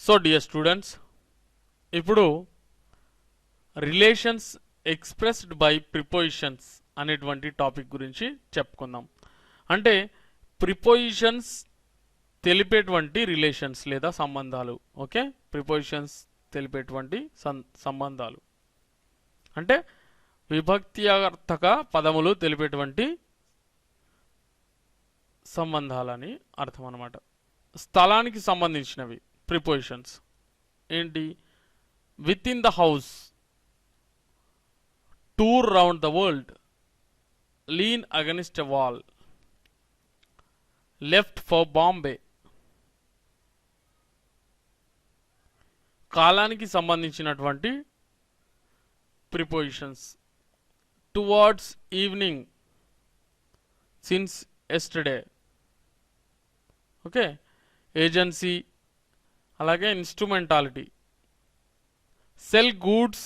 So dear students, ఇప్పుడు relations expressed by prepositions అనేటువంటి topic గురించి చెప్పుకుందాం. అంటే ప్రిపోజిషన్స్ తెలిపేటువంటి రిలేషన్స్ లేదా సంబంధాలు. ఓకే, ప్రిపోజిషన్స్ తెలిపేటువంటి సంబంధాలు అంటే విభక్త్యార్థక పదములు తెలిపేటువంటి సంబంధాలని అర్థం అన్నమాట. స్థలానికి సంబంధించినవి ప్రిపోజిషన్స్ ఏంటి? Within the house, tour round the world, lean against a wall, left for Bombay. కాలానికి సంబంధించినటువంటి prepositions towards evening, since yesterday. Okay, agency అలాగే instrumentality. Sell goods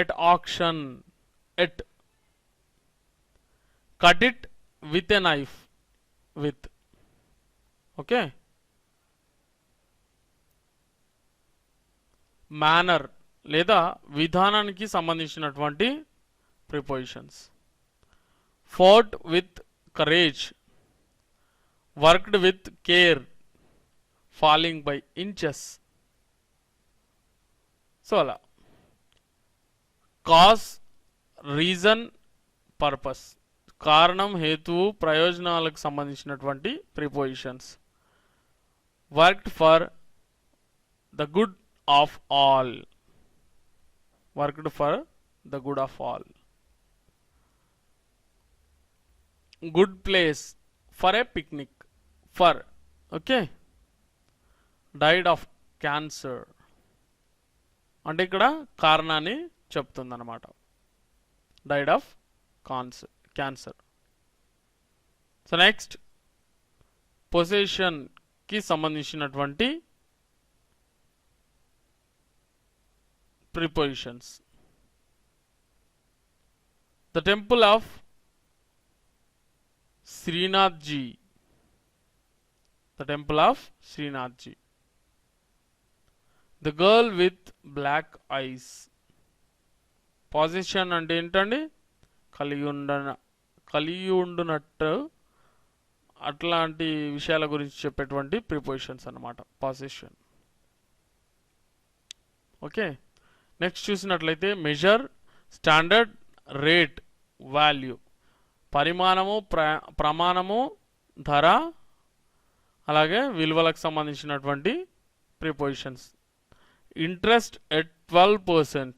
at auction, at. Cut it with a knife, with. Okay, manner లేదా విధానానికి సంబంధించినటువంటి prepositions. Fought with courage, worked with care, falling by inches. So అలా cause, reason, purpose, కారణం, హేతువు, ప్రయోజనాలకు సంబంధించినటువంటి prepositions. Worked for the good of all, worked for the good of all. Good place, for a picnic, for. Okay, died of cancer అంటే ఇక్కడ కారణాన్ని చెప్తుంది అన్నమాట. Died of cancer. So next పొజిషన్కి సంబంధించినటువంటి prepositions. The temple of Shrinathji, the temple of Shrinathji. The girl with black eyes. Position అంటే ఏంటండి? కలిగి ఉండునట్టు అట్లాంటి విషయాల గురించి చెప్పేటువంటి ప్రిపోజిషన్స్ అన్నమాట పొజిషన్. ఓకే, నెక్స్ట్ చూసినట్లయితే మెజర్, స్టాండర్డ్, రేట్, వాల్యూ. పరిమాణము, ప్రమాణము, ధర అలాగే విలువలకు సంబంధించినటువంటి prepositions. Interest at 12%,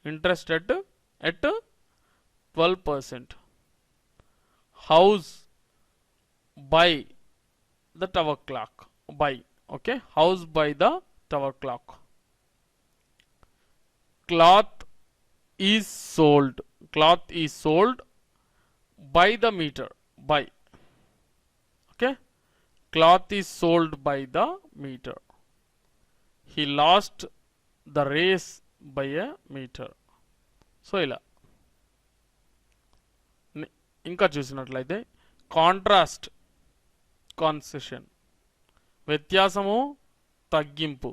interest at 12%. House by the tower clock, by. Okay, house by the tower clock. Cloth is sold, cloth is sold by the metre, by. Okay, cloth is sold by the metre. He lost the race by a meter. So ఇలా ఇంకా చూసినట్లయితే contrast, concession, వ్యత్యాసము, తగ్గింపు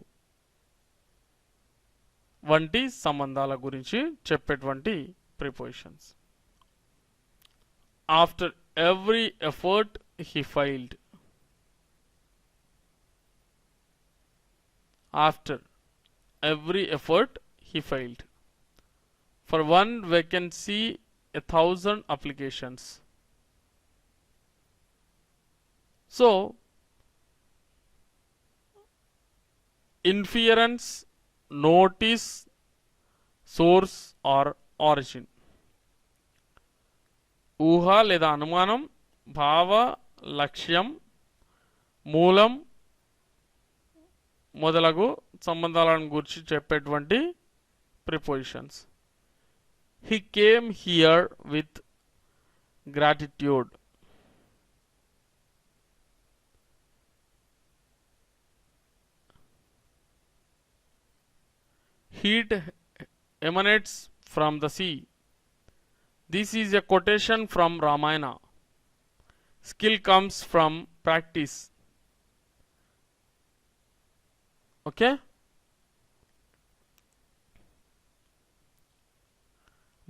వంటి సంబంధాల గురించి చెప్పేటువంటి prepositions. After every effort he failed. After every effort he failed. For one vacancy 1,000 applications. So inference, notice, source or origin. ఊహ లేదా అనుమానం, భావ, లక్ష్యం, మూలం మొదలగు సంబంధాలను గురించి చెప్పేటువంటి prepositions. He came here with gratitude. Heat emanates from the sea. This is a quotation from Ramayana. Skill comes from practice. Okay.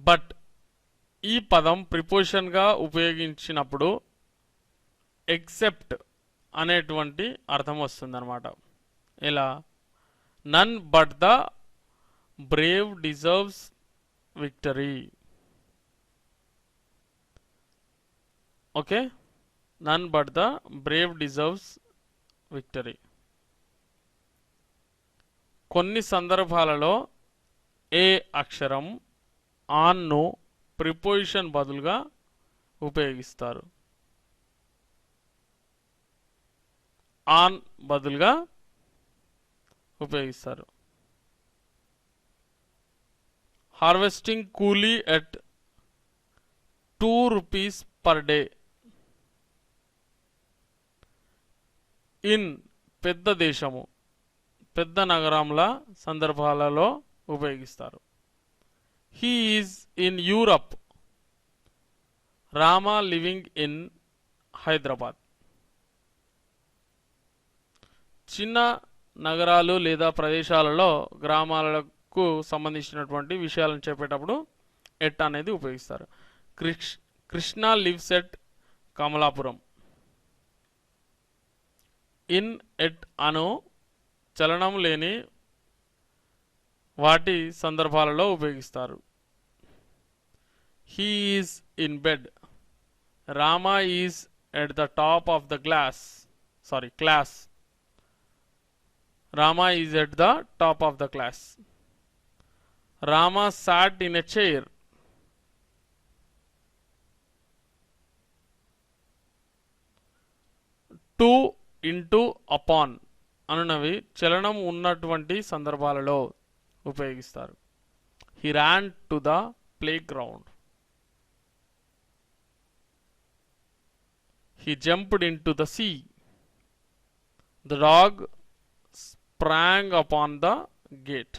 But ఈ పదం ప్రిపోజిషన్గా ఉపయోగించినప్పుడు ఎక్సెప్ట్ అనేటువంటి అర్థం వస్తుంది అనమాట. ఇలా none but the brave deserves victory. Okay, none but the brave deserves victory. కొన్ని సందర్భాలలో ఏ అక్షరం ఆన్ను ప్రిపోజిషన్ బదులుగా ఉపయోగిస్తారు. ఆన్ బదులుగా ఉపయోగిస్తారు. హార్వెస్టింగ్ కూలీ at 2 rupees per day. In పెద్ద దేశము, పెద్ద నగరంల సందర్భాలలో ఉపయోగిస్తారు. He is in Europe. Rama living in Hyderabad. చిన్న నగరాలు లేదా ప్రదేశాలలో గ్రామాలకు సంబంధించినటువంటి విషయాలను చెప్పేటప్పుడు ఎట్ అనేది ఉపయోగిస్తారు. Krishna lives at Kamalapuram. In at అను చలనం లేని వాటి సందర్భాలలో ఉపయోగిస్తారు. He is in bed. Rama is at the top of the class. Rama is at the top of the class. Rama sat in a chair. To, into, upon అనునవి చలనం ఉన్నటువంటి సందర్భాలలో ఉపయోగిస్తారు. He ran to the playground. He jumped into the sea. The dog sprang upon the gate.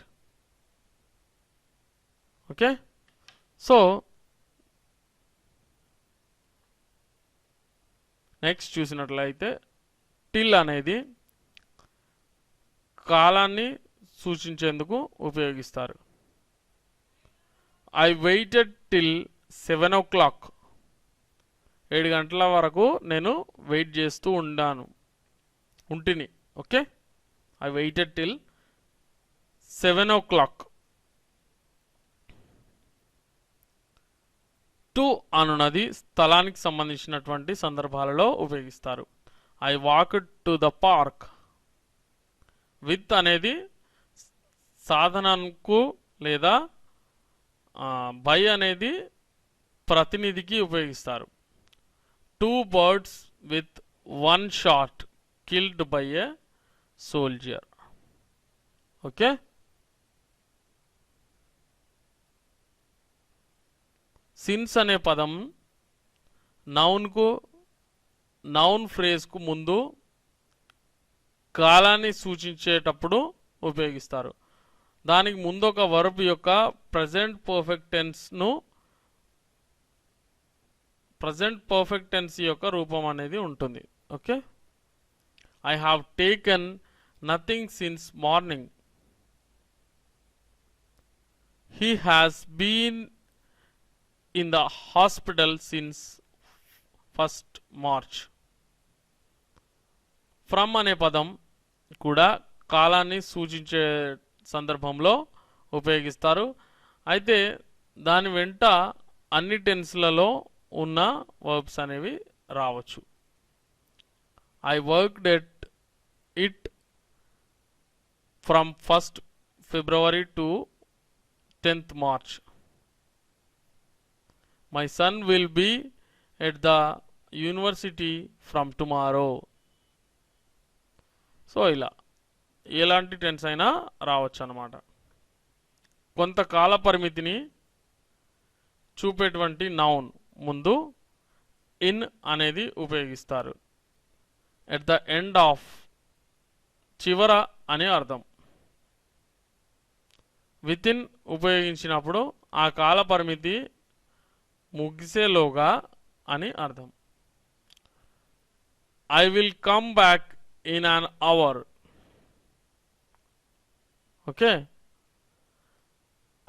Okay, so next చూసినట్లయితే till అనేది కాలాన్ని సూచించేందుకు ఉపయోగిస్తారు. I weighted till 7 o'clock. 7 గంటల వరకు నేను వెయిట్ చేస్తూ ఉంటిని. Okay, I waited till 7 o'clock. To అనున్నది స్థలానికి సంబంధించినటువంటి సందర్భాలలో ఉపయోగిస్తారు. I walked to the park. With అనేది సాధనంకు లేదా బై అనేది ప్రతినిధికి ఉపయోగిస్తారు. 2 birds with 1 shot killed by a soldier. Okay, since అనే పదం నౌన్ ఫ్రేజ్కు ముందు కాలాన్ని సూచించేటప్పుడు ఉపయోగిస్తారు. దానికి ముందు ఒక వర్బ్ యొక్క ప్రజెంట్ పర్ఫెక్ట్ టెన్స్ యొక్క రూపం అనేది ఉంటుంది. Okay, I have taken nothing since morning. He has been in the hospital since 1st March. From అనే పదం కూడా కాలాన్ని సూచించే సందర్భంలో ఉపయోగిస్తారు. అయితే దాని వెంట అన్ని టెన్స్లలో ఉన్న వర్బ్స్ అనేవి రావచ్చు. I worked at it from 1st February to 10th March. My son will be at the university from tomorrow. So ఇలా ఎలాంటి టెన్స్ అయినా రావచ్చు అన్నమాట. కొంతకాల పరిమితిని చూపేటువంటి నౌన్ ముందు ఇన్ అనేది ఉపయోగిస్తారు. ఎట్ ద ఎండ్ ఆఫ్, చివర అనే అర్థం. వితిన్ ఉపయోగించినప్పుడు ఆ కాల పరిమితి ముగిసేలోగా అని అర్థం. I will come back in an hour. Okay,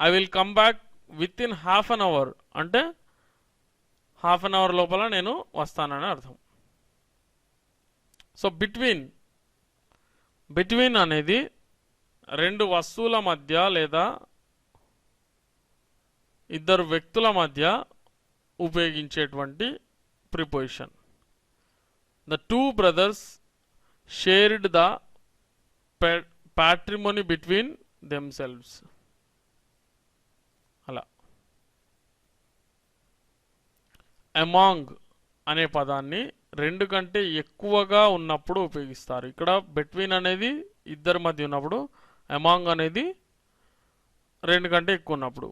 I will come back within half an hour అంటే హాఫ్ అన్ అవర్ లోపల నేను వస్తానని అర్థం. సో బిట్వీన్ అనేది రెండు వస్తువుల మధ్య లేదా ఇద్దరు వ్యక్తుల మధ్య ఉపయోగించేటువంటి preposition. The two brothers shared the patrimony between themselves. అలా అమాంగ్ అనే పదాన్ని రెండు కంటే ఎక్కువగా ఉన్నప్పుడు ఉపయోగిస్తారు. ఇక్కడ బిట్వీన్ అనేది ఇద్దరి మధ్య ఉన్నప్పుడు, అమాంగ్ అనేది రెండు కంటే ఎక్కువ ఉన్నప్పుడు.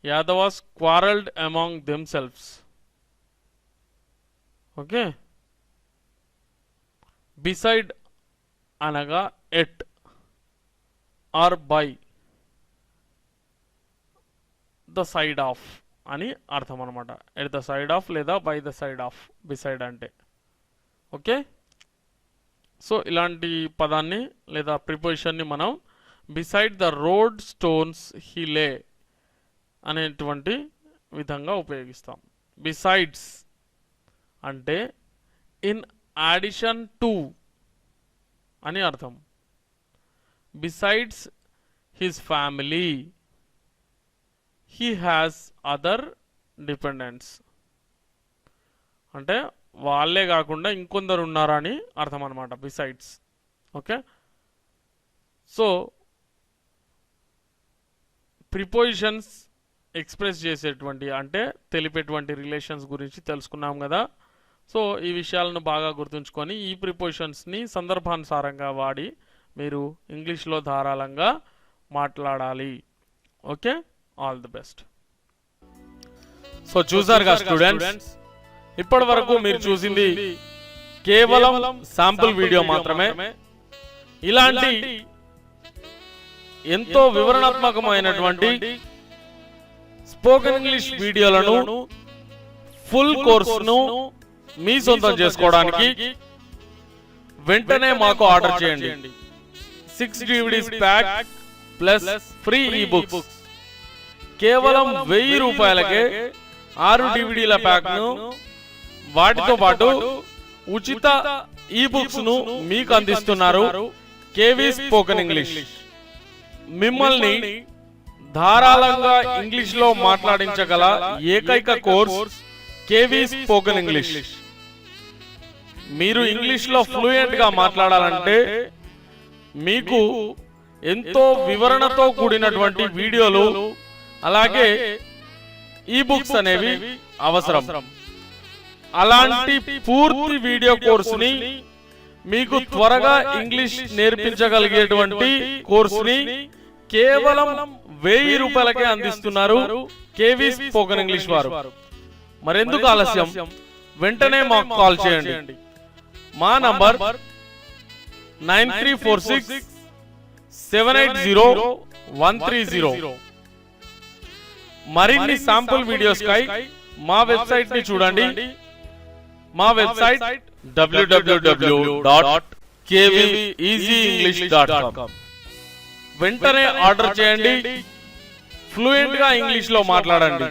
Yadavas quarrelled among themselves. Okay, beside అనగా at or by the side of అని అర్థం అనమాట. ఎట్ ద సైడ్ ఆఫ్ లేదా by the side of, beside అంటే. ఓకే, సో ఇలాంటి పదాన్ని లేదా ప్రిపోజిషన్ని మనం beside the road stones he lay అనేటువంటి విధంగా ఉపయోగిస్తాం. బిసైడ్స్ అంటే ఇన్ అడిషన్ టు అని అర్థం. Besides his family he has other dependents అంటే వాళ్ళే కాకుండా ఇంకొందరు ఉన్నారని అర్థం అనమాట besides. Okay, so prepositions express చేసేటువంటి అంటే తెలిపేటువంటి రిలేషన్స్ గురించి తెలుసుకున్నాం కదా. సో ఈ విషయాలను బాగా గుర్తుంచుకొని ఈ ప్రిపోజిషన్స్ని సందర్భానుసారంగా వాడి మీరు ఇంగ్లీష్లో ధారాళంగా మాట్లాడాలి. Okay, all the best. So చూసారుగా స్టూడెంట్స్, ఇప్పటి వరకు మీరు చూసింది కేవలం శాంపుల్ వీడియో మాత్రమే. ఇలాంటి ఎంతో వివరణాత్మకమైనటువంటి స్పోకెన్ ఇంగ్లీష్ వీడియోలను ఫుల్ కోర్సును మీ సొంతం చేసుకోవడానికి వెంటనే మాకు ఆర్డర్ చేయండి. 6 DVDs pack plus free ebooks కేవలం 1000 రూపాయలకే 6 DVDల ప్యాక్ను వాటితో పాటు ఉచిత ఈబుక్స్ ను మీకు అందిస్తున్నారు కేవీ స్పోకెన్ ఇంగ్లీష్. మిమ్మల్ని ధారాళంగా ఇంగ్లీష్ లో మాట్లాడించగల ఏకైక కోర్స్ కేవీ స్పోకెన్ ఇంగ్లీష్. మీరు ఇంగ్లీష్ లో ఫ్లూయెంట్ గా మాట్లాడాలంటే మీకు ఎంతో వివరణతో కూడినటువంటి వీడియోలు అలాగే ఈబుక్స్ అనేవి అవసరం. అలాంటి పూర్తి వీడియో కోర్సుని మీకు త్వరగా ఇంగ్లీష్ నేర్పించగలిగేటువంటి కోర్సుని కేవలం 1000 రూపాయలకే అందిస్తున్నారు కేవీ స్పోకెన్ ఇంగ్లీష్ వారు. మరెందుకు ఆలస్యం, వెంటనే మాకు కాల్ చేయండి. మా నంబర్ 9346780130. మరిన్ని శాంపుల్ వీడియోస్ కై మా వెబ్సైట్ ని చూడండి. మా వెబ్సైట్ www.kveasyenglish.com. వెంటనే ఆర్డర్ చేయండి, ఫ్లూయెంట్ గా ఇంగ్లీష్ లో మాట్లాడండి.